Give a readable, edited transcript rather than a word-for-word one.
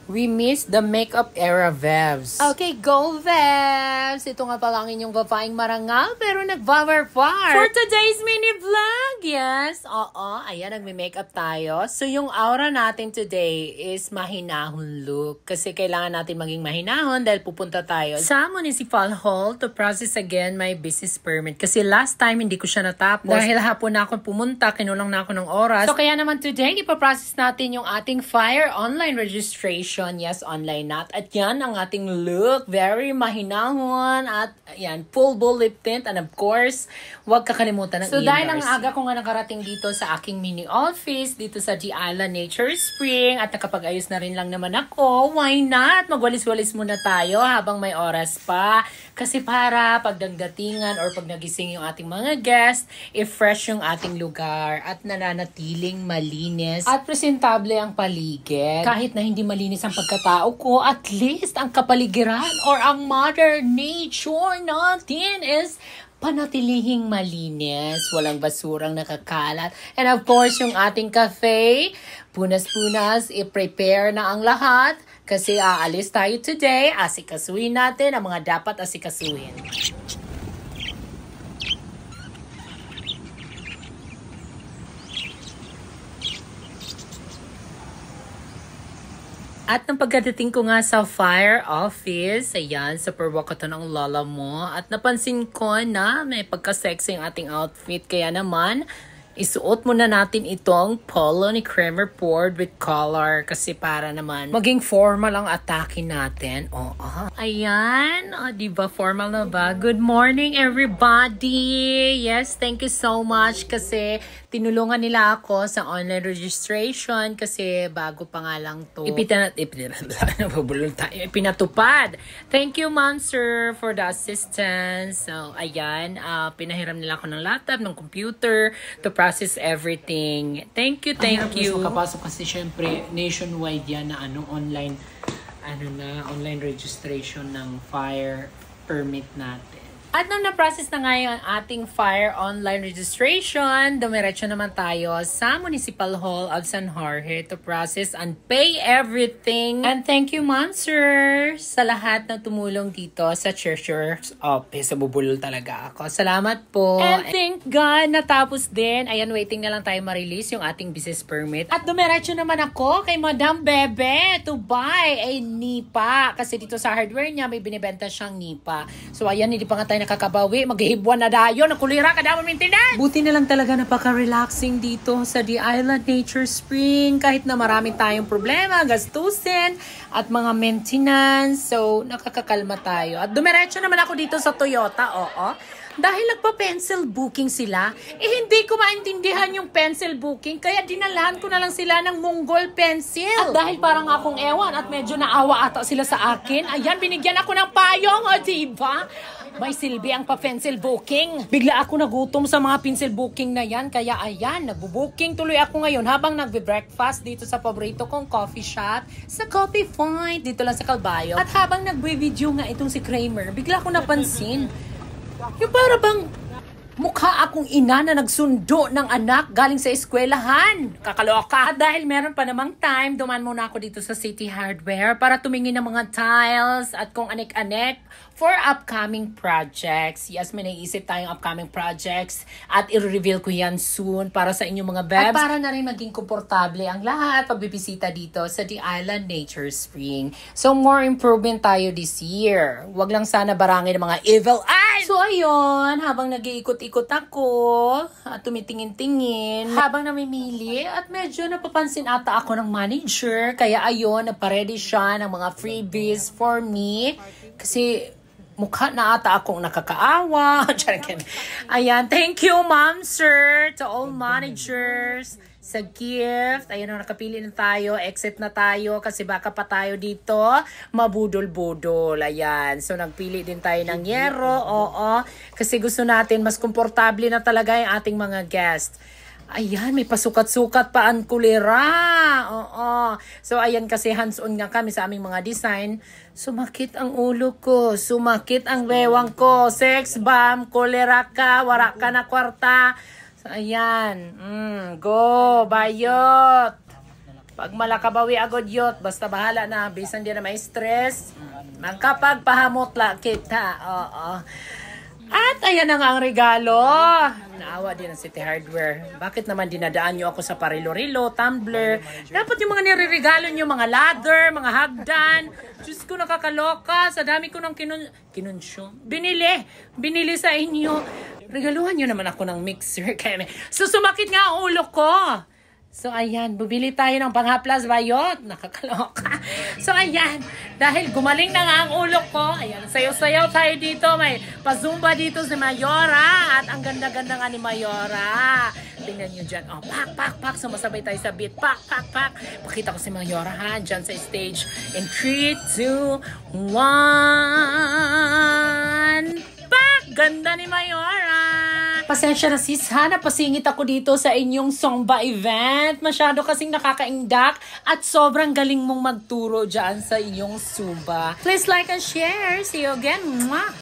We miss the makeup era, Vevs. Okay, go, Vevs! Ito nga pala ang inyong babaeng marangal pero nag-vavar-var. For today's mini vlog, yes. Oo, ayan, nagme-makeup tayo. So, yung aura natin today is mahinahon look. Kasi kailangan natin maging mahinahon dahil pupunta tayo sa Municipal Hall to process again my business permit. Kasi last time, hindi ko siya natapos. Dahil hapon na ako pumunta, kinulang na ako ng oras. So, kaya naman today, ipaprocess natin yung ating FIRE online registration. Yes, online not. At yan ang ating look. Very mahinahon. At yan, full bull lip tint. And of course, huwag kakalimutan ng So, dahil ang aga ko nga nakarating dito sa aking mini office, dito sa Di Island Nature Spring, at nakapag-ayos na rin lang naman ako, why not? Magwalis-walis muna tayo habang may oras pa. Kasi para pagdagdatingan or pag nagising yung ating mga guests, i-fresh yung ating lugar at nananatiling malinis at presentable ang paligid. Kahit na hindi malinis ang pagkatao ko, at least ang kapaligiran or ang mother nature natin is panatilihing malinis, walang basurang nakakalat. And of course, yung ating cafe, punas-punas, i-prepare na ang lahat kasi aalis tayo today. Asikasuhin natin ang mga dapat asikasuhin. At nang pagdating ko nga sa FIRE office, ayan, super wakato ng lola mo. At napansin ko na may pagka-sexy ang ating outfit. Kaya naman, isuot muna natin itong polo ni Cremer poured with collar. Kasi para naman maging formal ang atake natin. Ayan, diba formal na ba? Good morning everybody! Yes, thank you so much kasi tinulungan nila ako sa online registration kasi bago pa nga lang to ipinatupad. Thank you, ma'am, sir, for the assistance. So, ayan, pinahiram nila ako ng laptop, ng computer to process everything. Thank you, thank you. Makapasok kasi syempre nationwide yan na online registration ng FIRE permit natin. At nung na-process na nga yung ating FIRE online registration, dumiretso naman tayo sa Municipal Hall of San Jorge to process and pay everything. And thank you, ma'am, sir, sa lahat na tumulong dito sa Treasurer's Office. Bubulol talaga ako. Salamat po. And thank God, natapos din. Ayan, waiting na lang tayo ma-release yung ating business permit. At dumiretso naman ako kay Madam Bebe to buy a nipa. Kasi dito sa hardware niya, may binibenta siyang nipa. So, ayan, hindi pa nga tayo nakakabawi, maghihibwan na dayo, nakulira ka daw mintinan. Buti na lang talaga napaka-relaxing dito sa The Island Nature Spring kahit na marami tayong problema, gastusin at mga maintenance. So, nakakakalma tayo. At dumiretso naman ako dito sa Toyota, dahil nagpa-pencil booking sila, hindi ko maintindihan yung pencil booking, kaya dinalahan ko na lang sila ng Mongol pencil. At dahil parang akong ewan at medyo naawa ata sila sa akin, ayan, binigyan ako ng payong, diba? May silbi ang pa-pencil booking. Bigla ako nagutom sa mga pencil booking na yan, kaya ayan, nagbo-booking tuloy ako ngayon habang nagbe-breakfast dito sa paborito kong coffee shop, sa Coffee Point, dito lang sa Calbayo. At habang nagbe-video nga itong si Kramer, bigla ako napansin, yung para bang mukha akong ina na nagsundo ng anak galing sa eskwelahan. Kakaloka. At dahil meron pa namang time, duman muna ako dito sa City Hardware para tumingin ng mga tiles at kung anek-anek for upcoming projects. Yes, may naisip tayong upcoming projects at i-reveal ko yan soon para sa inyong mga bebs. At para na rin maging komportable ang lahat pagbibisita dito sa The Island Nature Spring. So, more improvement tayo this year. Huwag lang sana barangin ng mga evil eyes. So, ayun, habang nag-iikot-ikot ako at tumitingin-tingin, habang namimili at medyo napapansin ata ako ng manager. Kaya ayun, naparedy siya ng mga freebies for me. Kasi mukha na ata akong nakakaawa. Ayan, thank you, ma'am, sir, to all managers sa gift. Ayan, nakapili na tayo. Exit na tayo kasi baka pa tayo dito mabudol-budol. Ayan. So, nagpili din tayo ng yero. Kasi gusto natin mas komportable na talaga yung ating mga guests. Ayan, may pasukat-sukat pa ang kulira. So, ayan kasi hands-on nga kami sa aming mga design. Sumakit ang ulo ko. Sumakit ang bewang ko. Sex bomb, kulira ka, wala ka na kwarta. So, ayan. Go, bayot. Pag malakabawi agad yot, basta bahala na, bisan di na may stress. Magkapagpahamot la kita. Oo. At ayan na nga ang regalo. Naawa din ang City Hardware. Bakit naman dinadaan nyo ako sa parilo-rilo, tumbler? Dapat yung mga nireregalo nyo, mga ladder, mga hagdan. Diyos ko, nakakaloka. Sa dami ko ng kinunsyo. Binili sa inyo. Regaluhan nyo naman ako ng mixer. So, sumakit nga ang ulo ko. So, ayan, bubili tayo ng panghaplas bayot. Nakakaloka. So, ayan, dahil gumaling na nga ang ulo ko, ayan, sayo-sayaw tayo dito. May pazumba dito si Mayora. At ang ganda-ganda nga ni Mayora. Tingnan nyo dyan. Oh, pak, pak, pak. Sumasabay tayo sa beat. Pak, pak, pak. Pakita ko si Mayora, ha? Dyan sa stage. In 3, 2, 1. Pak! Ganda ni Mayora. Pasensya na sis ha, napasingit ako dito sa inyong Songba event. Masyado kasing nakakaingdak at sobrang galing mong magturo dyan sa inyong Zumba. Please like and share. See you again. Mwah!